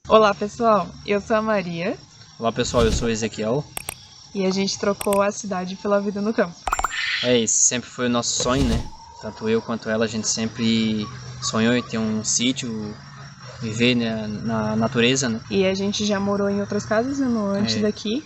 Olá pessoal, eu sou a Maria Olá pessoal, eu sou o Ezequiel. e a gente trocou a cidade pela vida no campo. Esse sempre foi o nosso sonho, né? Tanto eu quanto ela, a gente sempre sonhou em ter um sítio, viver, né, na natureza, né? E a gente já morou em outras casas, né, antes daqui.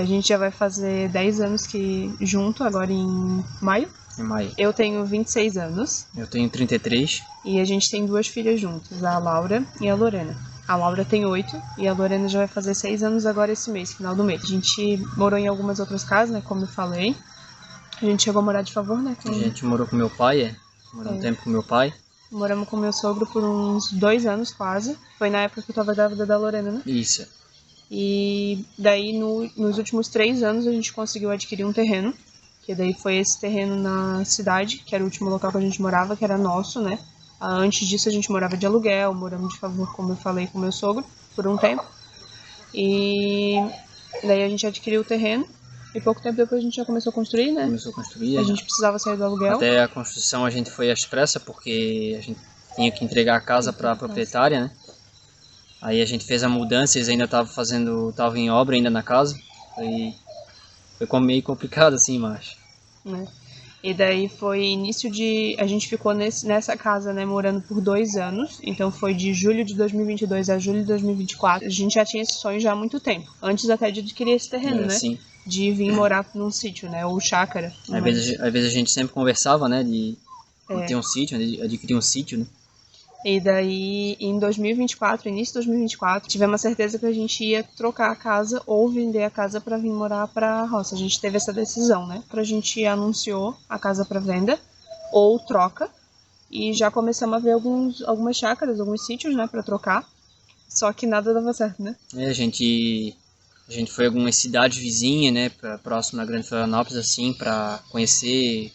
A gente já vai fazer 10 anos que junto, agora em maio. Em maio. Eu tenho 26 anos. Eu tenho 33. E a gente tem 2 filhas juntas, a Laura e a Lorena. A Laura tem 8 e a Lorena já vai fazer 6 anos agora esse mês, final do mês. A gente morou em algumas outras casas, né, como eu falei. A gente chegou a morar de favor, né? A gente morou com meu pai, morou um tempo com meu pai. Moramos com meu sogro por uns 2 anos quase. Foi na época que eu tava grávida da Lorena, né? Isso. E daí nos últimos 3 anos a gente conseguiu adquirir um terreno. Que daí foi esse terreno na cidade, que era o último local que a gente morava, que era nosso, né? Antes disso a gente morava de aluguel, moramos de favor, como eu falei, com meu sogro, por um tempo. E daí a gente adquiriu o terreno. E pouco tempo depois a gente já começou a construir, né? Começou a construir. A gente precisava sair do aluguel. Até a construção a gente foi às pressas, porque a gente tinha que entregar a casa para a proprietária, né? Aí a gente fez a mudança, eles ainda estavam em obra ainda na casa. Foi meio complicado assim, mas... Né? E daí foi início de... A gente ficou nessa casa, né, morando por 2 anos. Então foi de julho de 2022 a julho de 2024. A gente já tinha esse sonho já há muito tempo. Antes até de adquirir esse terreno, né? Sim. De vir morar num sítio, né? Ou chácara. Às vezes a gente sempre conversava, né? De ter um sítio, de adquirir um sítio, né? E daí, em 2024, início de 2024, tivemos a certeza que a gente ia trocar a casa ou vender a casa para vir morar para a roça. A gente teve essa decisão, né? A gente anunciou a casa para venda ou troca e já começamos a ver algumas chácaras, alguns sítios, né, para trocar. Só que nada dava certo, né? A gente foi a algumas cidades vizinhas, né, próximo da Grande Florianópolis, assim, para conhecer.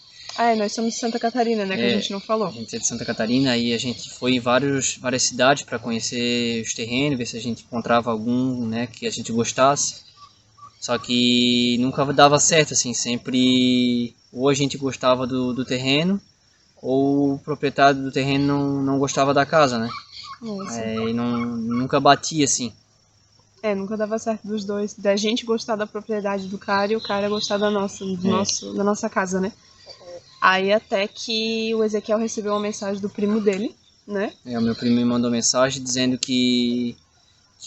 Nós somos de Santa Catarina, né, que a gente não falou. A gente é de Santa Catarina e a gente foi em várias cidades para conhecer os terrenos, ver se a gente encontrava algum, né, que a gente gostasse. Só que nunca dava certo, assim, sempre ou a gente gostava do terreno ou o proprietário do terreno não gostava da casa, né? E nunca batia, assim. Nunca dava certo dos dois, da gente gostar da propriedade do cara e o cara gostar da nossa casa, né? Aí até que o Ezequiel recebeu uma mensagem do primo dele, né? O meu primo me mandou mensagem dizendo que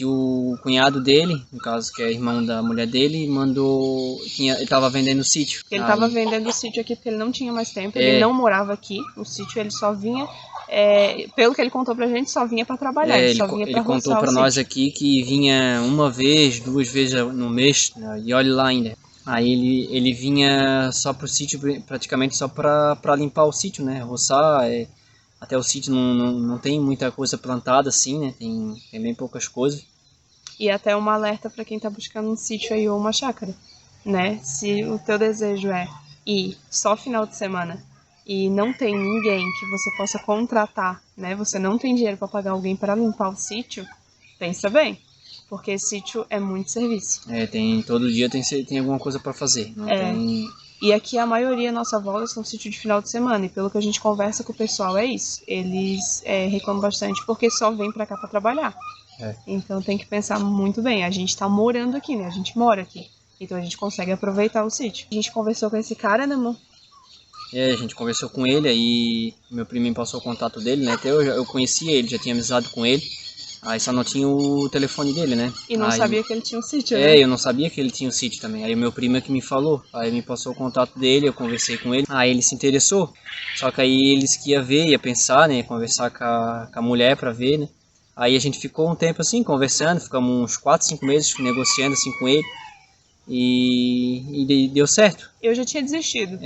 o cunhado dele, no caso que é irmão da mulher dele, ele estava vendendo o sítio. Ele estava vendendo o sítio aqui porque ele não tinha mais tempo, ele não morava aqui, o sítio ele só vinha, pelo que ele contou pra gente, só vinha para trabalhar, ele só vinha para roçar o sítio. Ele contou pra nós aqui que vinha uma vez, 2 vezes no mês, né, e olha lá ainda. Aí ele vinha só pro sítio, praticamente só para limpar o sítio, né, roçar, até o sítio não tem muita coisa plantada assim, né, tem bem poucas coisas. E até uma alerta para quem tá buscando um sítio aí ou uma chácara, né, se o teu desejo é ir só final de semana e não tem ninguém que você possa contratar, né, você não tem dinheiro para pagar alguém para limpar o sítio, pensa bem. Porque sítio é muito serviço. Todo dia tem alguma coisa para fazer. E aqui a maioria, nossa volta, são sítio de final de semana. E pelo que a gente conversa com o pessoal, é isso. Eles reclamam bastante porque só vem pra cá pra trabalhar. Então tem que pensar muito bem. A gente tá morando aqui, né? A gente mora aqui. Então a gente consegue aproveitar o sítio. A gente conversou com esse cara, né, amor? A gente conversou com ele, aí meu primo me passou o contato dele, né? Até eu conhecia ele, já tinha amizade com ele. Aí só não tinha o telefone dele, né? E não sabia que ele tinha um sítio, né? Eu não sabia que ele tinha um sítio também. Aí o meu primo é que me falou. Aí me passou o contato dele, eu conversei com ele. Aí ele se interessou. Só que aí eles que ia ver, ia pensar, né? Conversar com a mulher pra ver, né? Aí a gente ficou um tempo assim, conversando. Ficamos uns 4, 5 meses negociando assim com ele. E deu certo. Eu já tinha desistido.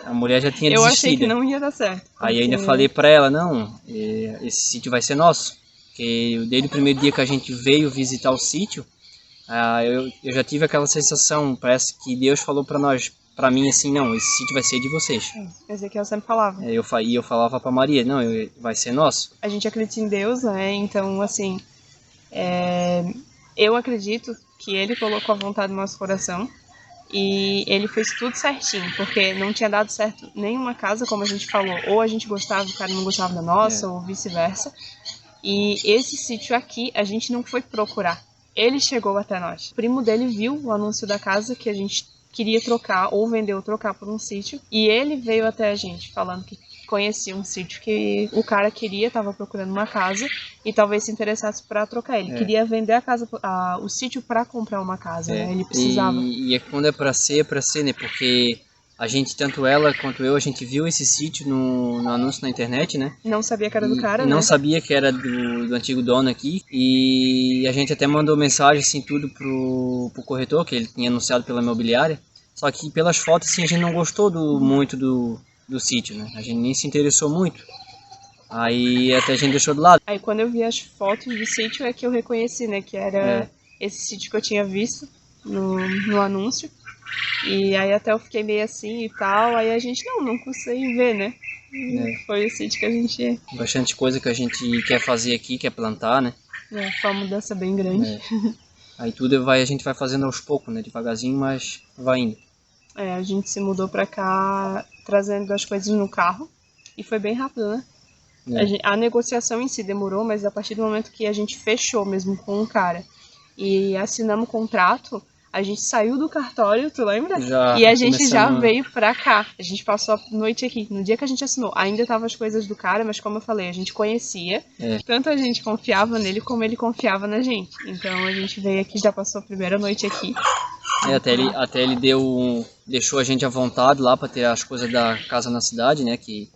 A mulher já tinha desistido. Eu achei que não ia dar certo. Porque... Aí eu ainda falei pra ela, não, esse sítio vai ser nosso. Porque desde o primeiro dia que a gente veio visitar o sítio, eu já tive aquela sensação, parece que Deus falou pra mim assim, não, esse sítio vai ser de vocês. Ezequiel sempre falava. E eu falava pra Maria, não, vai ser nosso. A gente acredita em Deus, né, então assim, eu acredito que Ele colocou a vontade no nosso coração e Ele fez tudo certinho, porque não tinha dado certo nenhuma casa, como a gente falou, ou a gente gostava, o cara não gostava da nossa, ou vice-versa. E esse sítio aqui, a gente não foi procurar. Ele chegou até nós. O primo dele viu o anúncio da casa que a gente queria trocar, ou vender ou trocar por um sítio. E ele veio até a gente, falando que conhecia um sítio que o cara queria, estava procurando uma casa e talvez se interessasse para trocar. Ele queria vender a casa, o sítio para comprar uma casa, né? Ele precisava. E quando é para ser, né? Porque a gente, tanto ela quanto eu, a gente viu esse sítio no anúncio na internet, né? Não sabia que era do cara, né? Não né? sabia que era do antigo dono aqui. E a gente até mandou mensagem, assim, tudo pro corretor, que ele tinha anunciado pela imobiliária. Só que pelas fotos, assim, a gente não gostou muito do sítio, né? A gente nem se interessou muito. Aí até a gente deixou de lado. Aí quando eu vi as fotos do sítio é que eu reconheci, né? Que era esse sítio que eu tinha visto no anúncio. E aí até eu fiquei meio assim e tal. Aí a gente não consegui ver, né? Foi o sítio que a gente... Bastante coisa que a gente quer fazer aqui, quer plantar, né? Foi uma mudança bem grande. Aí tudo a gente vai fazendo aos poucos, né? Devagarzinho, mas vai indo. A gente se mudou pra cá trazendo as coisas no carro. E foi bem rápido, né? A negociação em si demorou, mas a partir do momento que a gente fechou mesmo com o cara e assinamos o contrato, a gente saiu do cartório, tu lembra? E a gente já veio pra cá. A gente passou a noite aqui. No dia que a gente assinou, ainda estavam as coisas do cara, mas como eu falei, a gente conhecia. Tanto a gente confiava nele, como ele confiava na gente. Então a gente veio aqui, já passou a primeira noite aqui. Até ele deixou a gente à vontade lá pra ter as coisas da casa na cidade, né? Que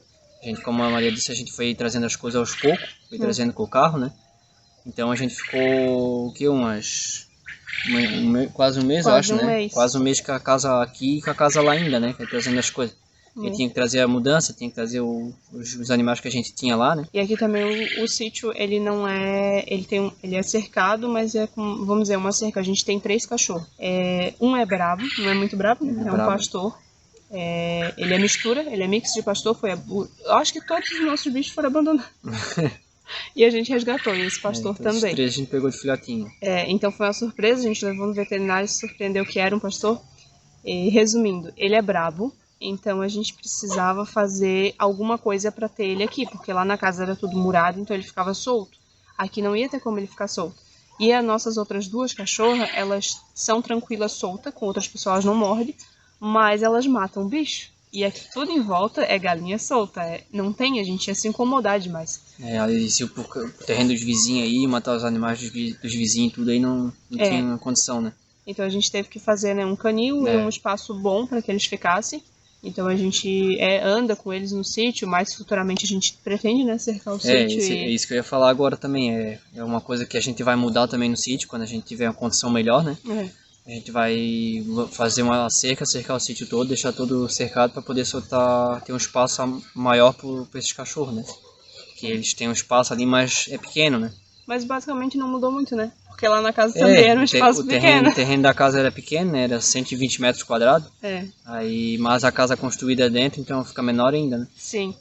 a gente, como a Maria disse, a gente foi trazendo as coisas aos poucos, foi trazendo com o carro, né? Então a gente ficou, o que, quase um mês, eu acho, né? Quase um mês com a casa aqui e com a casa lá ainda, né? Trazendo as coisas. E tinha que trazer a mudança, tinha que trazer os animais que a gente tinha lá, né? E aqui também o sítio, ele não é... Ele é cercado, mas é com, vamos dizer, uma cerca. A gente tem 3 cachorros. Um é brabo, não é muito brabo, né? É um pastor. Ele é mistura, ele é mix de pastor. Eu acho que todos os nossos bichos foram abandonados. E a gente resgatou, e esse pastor também. Os 3 a gente pegou de filhotinho. Então foi uma surpresa, a gente levou no veterinário e se surpreendeu que era um pastor. E, resumindo, ele é brabo, então a gente precisava fazer alguma coisa para ter ele aqui, porque lá na casa era tudo murado, então ele ficava solto. Aqui não ia ter como ele ficar solto. E as nossas outras 2 cachorras, elas são tranquilas soltas, com outras pessoas não mordem, mas elas matam o bicho. E aqui tudo em volta é galinha solta. Não tem, a gente ia se incomodar demais. Aí se o terreno dos vizinhos aí, matar os animais dos vizinhos e tudo aí não tinha condição, né? Então a gente teve que fazer, né, um canil e um espaço bom para que eles ficassem. Então a gente anda com eles no sítio, mas futuramente a gente pretende, né, cercar o sítio. É isso que eu ia falar agora também. É uma coisa que a gente vai mudar também no sítio, quando a gente tiver uma condição melhor, né? A gente vai fazer uma cercar o sítio todo, deixar todo cercado para poder ter um espaço maior para esses cachorros, né? Que eles têm um espaço ali, mas é pequeno, né? Mas basicamente não mudou muito, né? Porque lá na casa também era um espaço pequeno. O terreno da casa era pequeno, né? Era 120 metros quadrados. Mas a casa construída dentro, então fica menor ainda, né? Sim.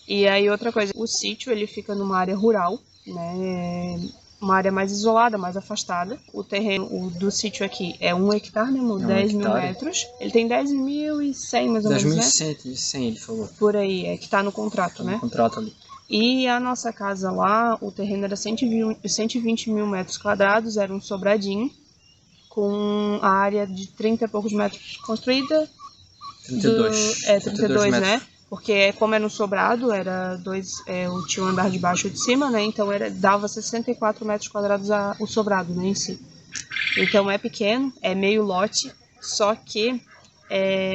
E aí outra coisa, o sítio ele fica numa área rural, né? Uma área mais isolada, mais afastada. O terreno do sítio aqui é 1 hectare, né, 10 mil metros. Ele tem 10.100 mais ou menos, né? 10.100, ele falou. Por aí, que tá no contrato, né? No contrato ali. E a nossa casa lá, o terreno era 120 mil metros quadrados, era um sobradinho, com a área de 30 e poucos metros construída. 32. 32, né? Porque como era um sobrado, tinha um andar de baixo e de cima, né? Então dava 64 metros quadrados o sobrado, né, em si. Então é pequeno, é meio lote, só que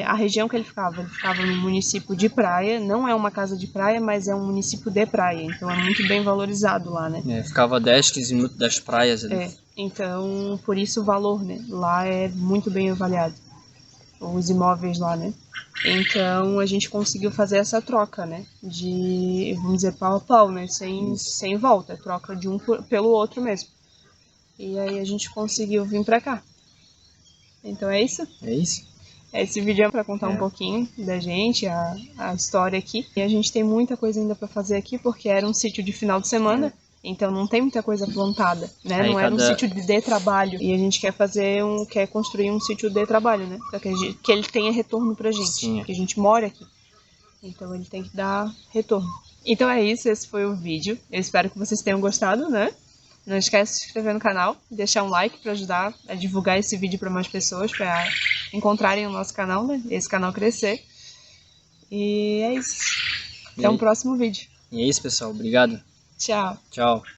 a região que ele ficava no município de praia, não é uma casa de praia, mas é um município de praia, então é muito bem valorizado lá, né? Ficava 10, 15 minutos das praias ali. Então por isso o valor, né? Lá é muito bem avaliado, os imóveis lá, né? Então a gente conseguiu fazer essa troca, né? De, vamos dizer, pau a pau, né? Sem volta, troca de um pelo outro mesmo. E aí a gente conseguiu vir pra cá. Então é isso? É isso. Esse vídeo é pra contar um pouquinho da gente, a história aqui. E a gente tem muita coisa ainda pra fazer aqui, porque era um sítio de final de semana. Então não tem muita coisa plantada, né? Não era um sítio de trabalho. E a gente quer construir um sítio de trabalho, né? Pra que ele tenha retorno pra gente. Sim. Que a gente mora aqui. Então ele tem que dar retorno. Então é isso, esse foi o vídeo. Eu espero que vocês tenham gostado, né? Não esquece de se inscrever no canal, deixar um like para ajudar a divulgar esse vídeo para mais pessoas, para encontrarem o nosso canal, né? Esse canal crescer. E é isso. Até um próximo vídeo. E é isso, pessoal. Obrigado. Tchau. Tchau.